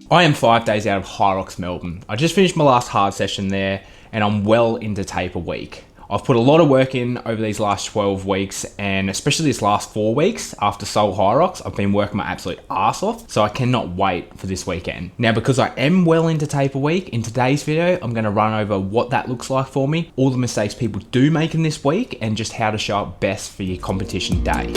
I am 5 days out of HYROX Melbourne. I just finished my last hard session there and I'm well into taper week. I've put a lot of work in over these last 12 weeks and especially this last 4 weeks after Seoul HYROX, I've been working my absolute ass off, so I cannot wait for this weekend. Now, because I am well into taper week, in today's video, I'm gonna run over what that looks like for me, all the mistakes people do make in this week, and just how to show up best for your competition day.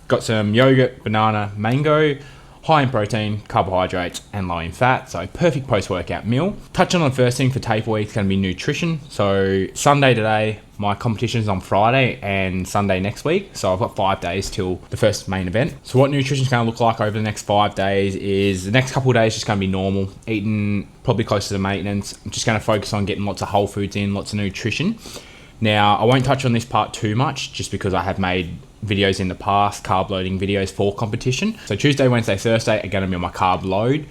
Got some yogurt, banana, mango, high in protein, carbohydrates, and low in fat. So perfect post-workout meal. Touching on the first thing for taper week is going to be nutrition. So Sunday today, my competition is on Friday and Sunday next week. So I've got 5 days till the first main event. So what nutrition is going to look like over the next 5 days is the next couple of days just going to be normal, eating probably close to the maintenance. I'm just going to focus on getting lots of whole foods in, lots of nutrition. Now, I won't touch on this part too much just because I have made videos in the past, carb loading videos for competition. So Tuesday, Wednesday, Thursday are going to be on my carb load.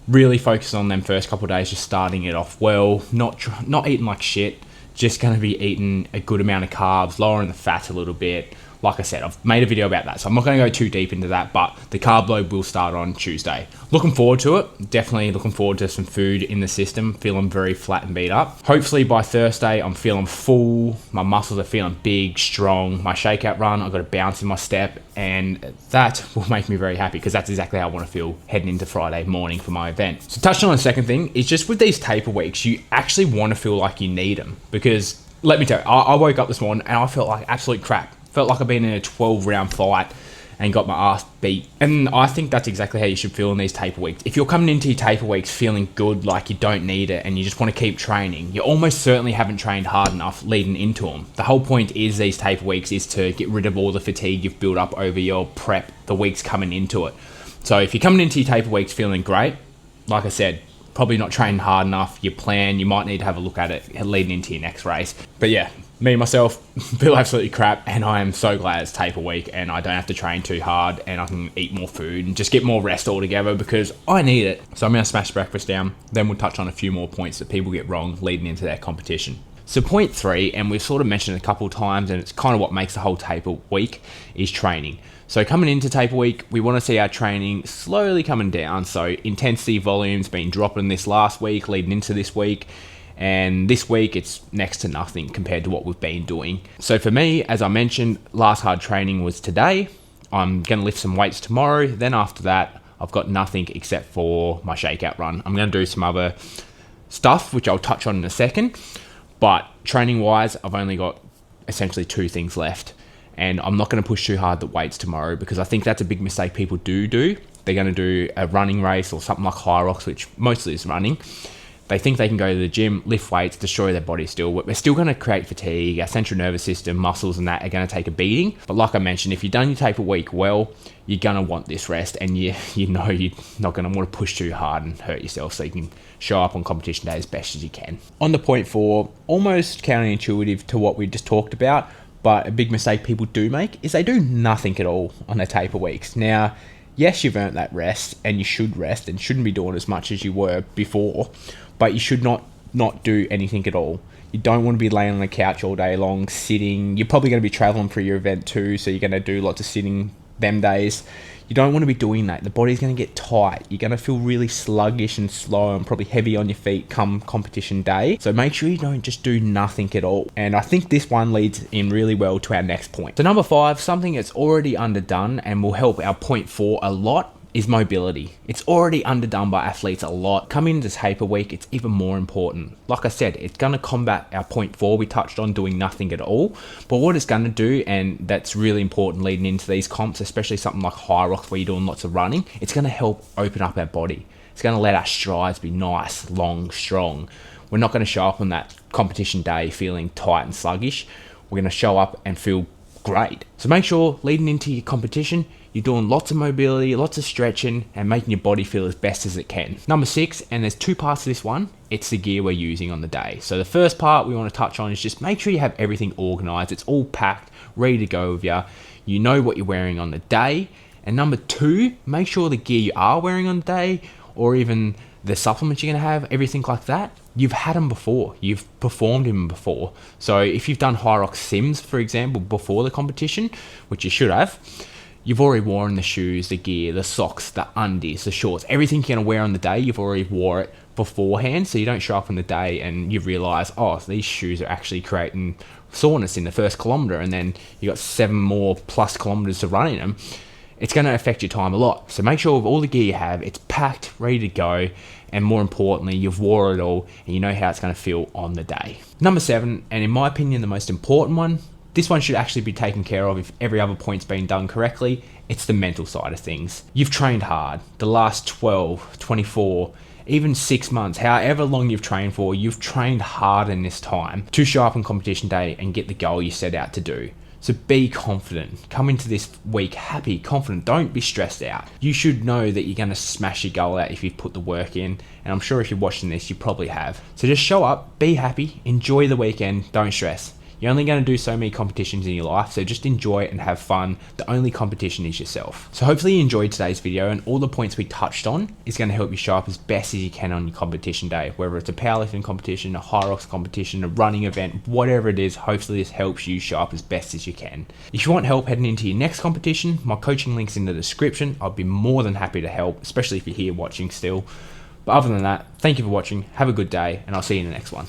Really focus on them first couple of days, just starting it off well, not eating like shit, just going to be eating a good amount of carbs, lowering the fat a little bit. Like I said, I've made a video about that, so I'm not going to go too deep into that, but the carb load will start on Tuesday. Looking forward to it. Definitely looking forward to some food in the system. Feeling very flat and beat up. Hopefully by Thursday, I'm feeling full. My muscles are feeling big, strong. My shakeout run, I've got a bounce in my step, and that will make me very happy because that's exactly how I want to feel heading into Friday morning for my event. So touching on the second thing is just with these taper weeks, you actually want to feel like you need them because let me tell you, I woke up this morning and I felt like absolute crap. Felt like I've been in a 12-round fight and got my ass beat. And I think that's exactly how you should feel in these taper weeks. If you're coming into your taper weeks feeling good, like you don't need it, and you just want to keep training, you almost certainly haven't trained hard enough leading into them. The whole point is these taper weeks is to get rid of all the fatigue you've built up over your prep, the weeks coming into it. So if you're coming into your taper weeks feeling great, like I said, probably not training hard enough, your plan, you might need to have a look at it leading into your next race. But yeah, me, myself, feel absolutely crap, and I am so glad it's taper week and I don't have to train too hard and I can eat more food and just get more rest altogether because I need it. So I'm going to smash breakfast down, then we'll touch on a few more points that people get wrong leading into their competition. So point 3, and we've sort of mentioned it a couple of times, and it's kind of what makes the whole taper week, is training. So coming into taper week, we want to see our training slowly coming down. So intensity volume's been dropping this last week, leading into this week. And this week, it's next to nothing compared to what we've been doing. So for me, as I mentioned, last hard training was today. I'm going to lift some weights tomorrow. Then after that, I've got nothing except for my shakeout run. I'm going to do some other stuff, which I'll touch on in a second. But training-wise, I've only got essentially 2 things left. And I'm not going to push too hard the weights tomorrow because I think that's a big mistake people do. They're going to do a running race or something like HYROX, which mostly is running. They think they can go to the gym, lift weights, destroy their body still, but we're still going to create fatigue. Our central nervous system, muscles and that are going to take a beating. But like I mentioned, if you've done your taper week well, you're going to want this rest, and you know you're not going to want to push too hard and hurt yourself, so you can show up on competition day as best as you can. On to point 4, almost counterintuitive to what we just talked about, but a big mistake people do make is they do nothing at all on their taper weeks. Now, yes, you've earned that rest, and you should rest and shouldn't be doing as much as you were before, but you should not do anything at all. You don't want to be laying on the couch all day long, sitting. You're probably going to be traveling for your event too, so you're going to do lots of sitting them days. You don't want to be doing that. The body's going to get tight. You're going to feel really sluggish and slow and probably heavy on your feet come competition day. So make sure you don't just do nothing at all. And I think this one leads in really well to our next point. So number 5, something that's already underdone and will help our point 4 a lot, is mobility. It's already underdone by athletes a lot. Coming into taper week, it's even more important. Like I said, it's going to combat our point 4 we touched on, doing nothing at all. But what it's going to do, and that's really important leading into these comps, especially something like HYROX where you're doing lots of running, it's going to help open up our body. It's going to let our strides be nice, long, strong. We're not going to show up on that competition day feeling tight and sluggish. We're going to show up and feel great. So make sure leading into your competition, you're doing lots of mobility, lots of stretching, and making your body feel as best as it can. Number 6, and there's 2 parts to this one, it's the gear we're using on the day. So the first part we want to touch on is just make sure you have everything organized. It's all packed, ready to go with you. You know what you're wearing on the day. And number 2, make sure the gear you are wearing on the day, or even the supplements you're going to have, everything like that, you've had them before. You've performed in them before. So if you've done HYROX sims, for example, before the competition, which you should have, you've already worn the shoes, the gear, the socks, the undies, the shorts, everything you're going to wear on the day, you've already wore it beforehand, so you don't show up on the day and you realize, oh, these shoes are actually creating soreness in the first kilometer, and then you got 7 more plus kilometers to run in them. It's going to affect your time a lot. So make sure with all the gear you have, it's packed, ready to go, and more importantly, you've wore it all and you know how it's going to feel on the day. Number 7, and in my opinion the most important one, this one should actually be taken care of if every other point's been done correctly. It's the mental side of things. You've trained hard. The last 12, 24, even 6 months, however long you've trained for, you've trained hard in this time to show up on competition day and get the goal you set out to do. So be confident. Come into this week happy, confident. Don't be stressed out. You should know that you're going to smash your goal out if you've put the work in. And I'm sure if you're watching this, you probably have. So just show up, be happy, enjoy the weekend, don't stress. You're only going to do so many competitions in your life, so just enjoy it and have fun. The only competition is yourself. So hopefully you enjoyed today's video, and all the points we touched on is going to help you show up as best as you can on your competition day, whether it's a powerlifting competition, a HYROX competition, a running event, whatever it is. Hopefully this helps you show up as best as you can. If you want help heading into your next competition, my coaching link's in the description. I'd be more than happy to help, especially if you're here watching still. But other than that, thank you for watching, have a good day, and I'll see you in the next one.